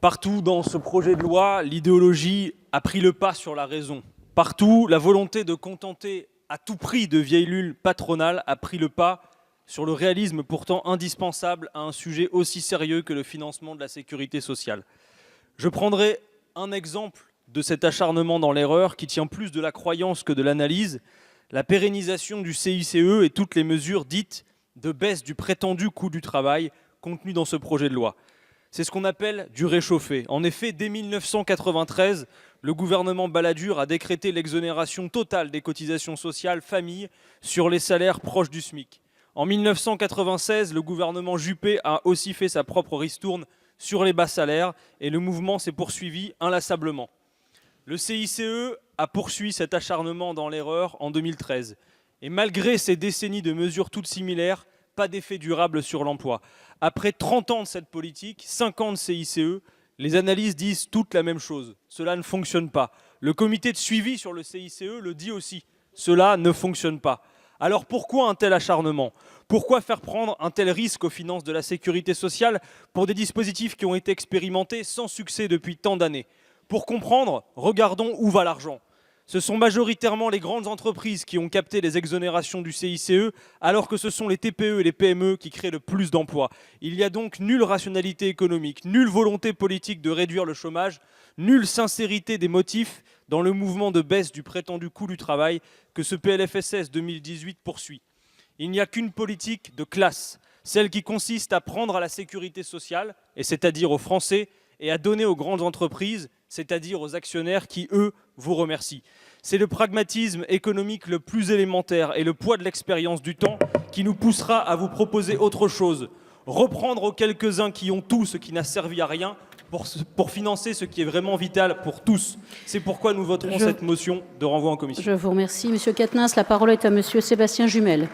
Partout dans ce projet de loi, l'idéologie a pris le pas sur la raison. Partout, la volonté de contenter à tout prix de vieilles lules patronales a pris le pas sur le réalisme pourtant indispensable à un sujet aussi sérieux que le financement de la sécurité sociale. Je prendrai un exemple de cet acharnement dans l'erreur qui tient plus de la croyance que de l'analyse, la pérennisation du CICE et toutes les mesures dites de baisse du prétendu coût du travail contenues dans ce projet de loi. C'est ce qu'on appelle du réchauffé. En effet, dès 1993, le gouvernement Balladur a décrété l'exonération totale des cotisations sociales famille sur les salaires proches du SMIC. En 1996, le gouvernement Juppé a aussi fait sa propre ristourne sur les bas salaires et le mouvement s'est poursuivi inlassablement. Le CICE a poursuivi cet acharnement dans l'erreur en 2013. Et malgré ces décennies de mesures toutes similaires, pas d'effet durable sur l'emploi. Après 30 ans de cette politique, 5 ans de CICE, les analyses disent toutes la même chose. Cela ne fonctionne pas. Le comité de suivi sur le CICE le dit aussi. Cela ne fonctionne pas. Alors pourquoi un tel acharnement? Pourquoi faire prendre un tel risque aux finances de la sécurité sociale pour des dispositifs qui ont été expérimentés sans succès depuis tant d'années? Pour comprendre, regardons où va l'argent. Ce sont majoritairement les grandes entreprises qui ont capté les exonérations du CICE, alors que ce sont les TPE et les PME qui créent le plus d'emplois. Il n'y a donc nulle rationalité économique, nulle volonté politique de réduire le chômage, nulle sincérité des motifs dans le mouvement de baisse du prétendu coût du travail que ce PLFSS 2018 poursuit. Il n'y a qu'une politique de classe, celle qui consiste à prendre à la sécurité sociale, et c'est-à-dire aux Français, et à donner aux grandes entreprises, c'est-à-dire aux actionnaires qui, eux, vous remercient. C'est le pragmatisme économique le plus élémentaire et le poids de l'expérience du temps qui nous poussera à vous proposer autre chose. Reprendre aux quelques-uns qui ont tout ce qui n'a servi à rien pour financer ce qui est vraiment vital pour tous. C'est pourquoi nous voterons cette motion de renvoi en commission. Je vous remercie. Monsieur Quatennens, la parole est à monsieur Sébastien Jumel.